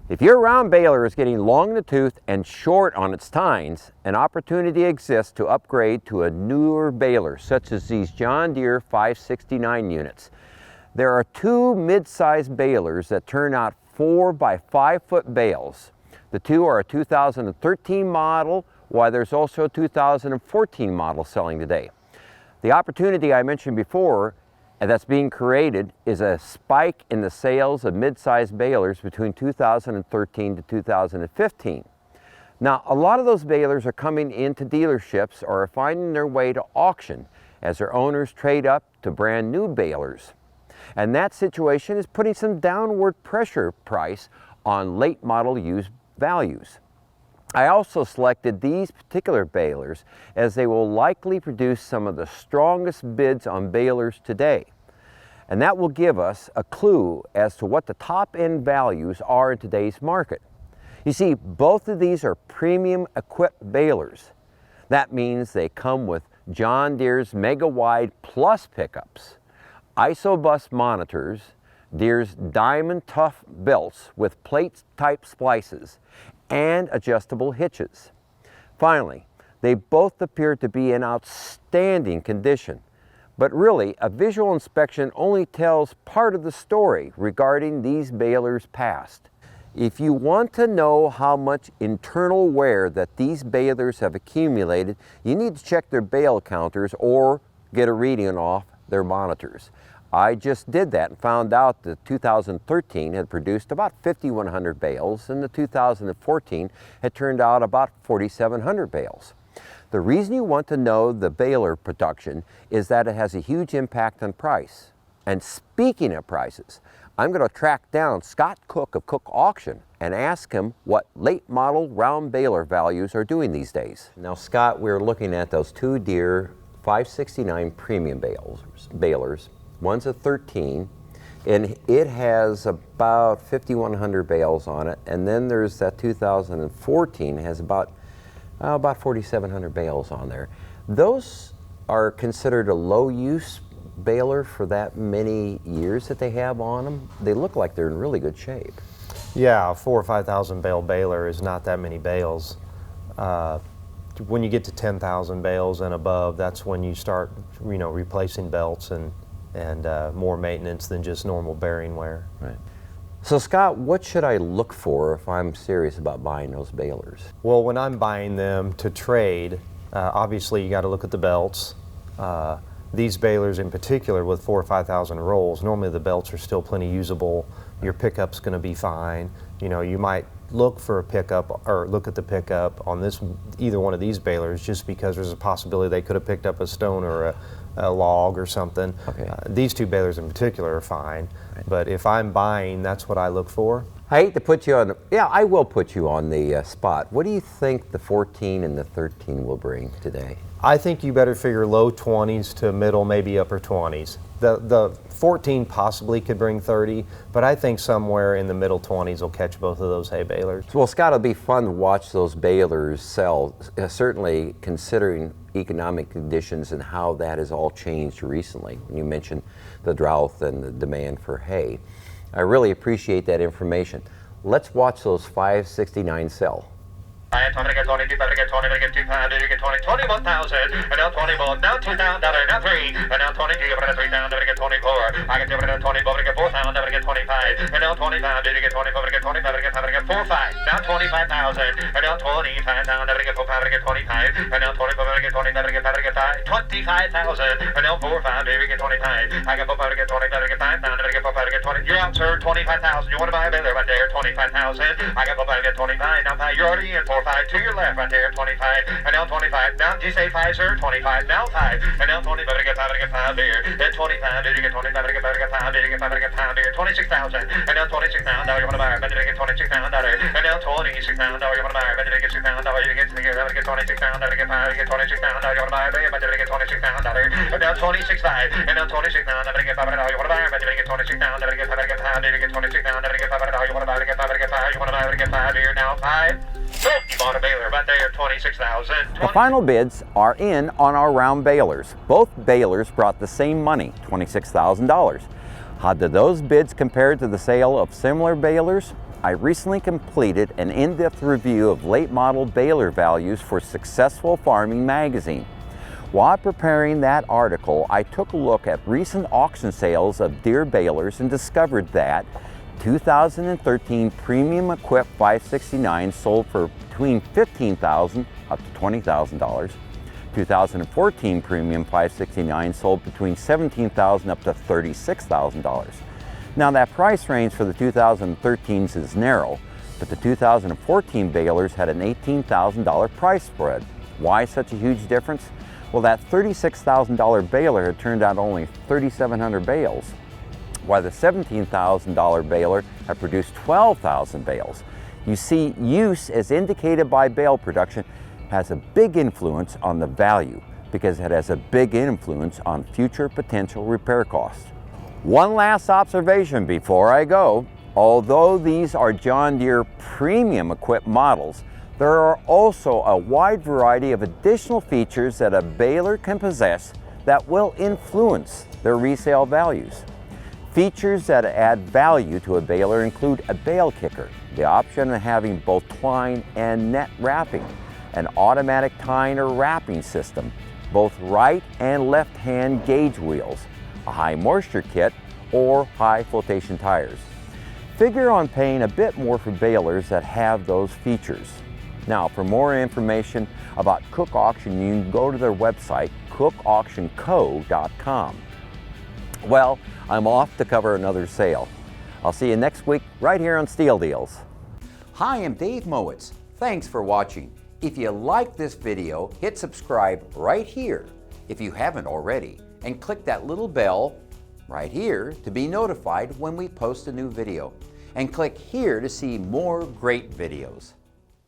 If your round baler is getting long in the tooth and short on its tines, an opportunity exists to upgrade to a newer baler, such as these John Deere 569 units. There are two mid-sized balers that turn out 4 by 5 foot bales. The two are a 2013 model, while there's also a 2014 model selling today. The opportunity I mentioned before that's being created is a spike in the sales of mid-sized balers between 2013 to 2015. Now, a lot of those balers are coming into dealerships or are finding their way to auction as their owners trade up to brand new balers. And that situation is putting some downward pressure price on late model used values. I also selected these particular balers as they will likely produce some of the strongest bids on balers today. And that will give us a clue as to what the top end values are in today's market. You see, both of these are premium equipped balers. That means they come with John Deere's Mega Wide Plus pickups, ISOBUS monitors, Deere's Diamond Tough belts with plate type splices, and adjustable hitches. Finally, they both appear to be in outstanding condition, but really a visual inspection only tells part of the story regarding these balers' past. If you want to know how much internal wear that these balers have accumulated, you need to check their bale counters or get a reading off their monitors. I just did that and found out that 2013 had produced about 5,100 bales and the 2014 had turned out about 4,700 bales. The reason you want to know the baler production is that it has a huge impact on price. And speaking of prices, I'm going to track down Scott Cook of Cook Auction and ask him what late model round baler values are doing these days. Now, Scott, we're looking at those two Deere 569 premium balers. One's a 13, and it has about 5,100 bales on it. And then there's that 2014 has about 4,700 bales on there. Those are considered a low use baler for that many years that they have on them. They look like they're in really good shape. Yeah, a 4,000 or 5,000 bale baler is not that many bales. When you get to 10,000 bales and above, that's when you start, replacing belts and more maintenance than just normal bearing wear. Right. So Scott, what should I look for if I'm serious about buying those balers? Well, when I'm buying them to trade, obviously you got to look at the belts. These balers in particular with 4,000 or 5,000 rolls, normally the belts are still plenty usable. Your pickup's going to be fine. You might look for a pickup or look at the pickup on either one of these balers just because there's a possibility they could have picked up a stone or a log or something. Okay. These two balers in particular are fine, right. But if I'm buying, that's what I look for. I hate to put you on, I will put you on the spot. What do you think the 14 and the 13 will bring today? I think you better figure low 20s to middle, maybe upper 20s. The 14 possibly could bring 30, but I think somewhere in the middle 20s will catch both of those hay balers. Well, Scott, it'll be fun to watch those balers sell, certainly considering economic conditions and how that has all changed recently. You mentioned the drought and the demand for hay. I really appreciate that information. Let's watch those 569 sell. I get 20, get 20, get 20, get 2 pounds, get 20, 21,000, and now 21, now $2,000, now 3, and now 22, but $3,000, get 24. I get 20, but get 4,000, get 25, and now 25, get 20, but get 25, get 5, get 4, 5, now 25,000, and now 25,000, get 4, 5, get 25, and now 20, but get 20, get 5, get 5, 25,000, and now 4, 5, get 25. I get 4, 5, get 20, get 5,000, get 4, 5, get 20. You're out, sir, 25,000. You want to buy a baler right there, 25,000. I get 4, 5, get 25. Now 5, you're already in 4, 5 to your left right there, 25, and now 25. Now, did you say 5, sir? 25, now 5, and now 20, better get 5, better get 5 there. Then 25, did you get 25, better get 5, did you get 5, better get 5 there. 26,000, and now 26,000, now you want to buy it, better get $26,000, and now $26,000, you want to buy it, better get $6,000, you get $26,000, better get 5, get $26,000, you want to buy it, better get $26,000, and now 26,500, and now 26,000, better get 5, you want to buy it, better get $26,000, better get 5, better get 5, did you get $26,000, better get 5, you want to buy it, get 5, better get 5, you want to buy it, better get 5 here, now 5. So, you bought a baler right there, 26,000. The final bids are in on our round balers. Both balers brought the same money, $26,000. How did those bids compare to the sale of similar balers? I recently completed an in-depth review of late model baler values for Successful Farming magazine. While preparing that article, I took a look at recent auction sales of Deere balers and discovered that 2013 premium equipped 569 sold for between $15,000 up to $20,000. 2014 premium 569 sold between $17,000 up to $36,000. Now that price range for the 2013s is narrow, but the 2014 balers had an $18,000 price spread. Why such a huge difference? Well, that $36,000 baler had turned out only 3,700 bales, while the $17,000 baler had produced 12,000 bales. You see, use as indicated by bale production has a big influence on the value because it has a big influence on future potential repair costs. One last observation before I go. Although these are John Deere premium equipped models, there are also a wide variety of additional features that a baler can possess that will influence their resale values. Features that add value to a baler include a bale kicker, the option of having both twine and net wrapping, an automatic tying or wrapping system, both right and left hand gauge wheels, a high moisture kit, or high flotation tires. Figure on paying a bit more for balers that have those features. Now, for more information about Cook Auction, you can go to their website, cookauctionco.com. Well, I'm off to cover another sale. I'll see you next week right here on Steel Deals. Hi, I'm Dave Mowitz. Thanks for watching. If you like this video, hit subscribe right here if you haven't already, and click that little bell right here to be notified when we post a new video. And click here to see more great videos.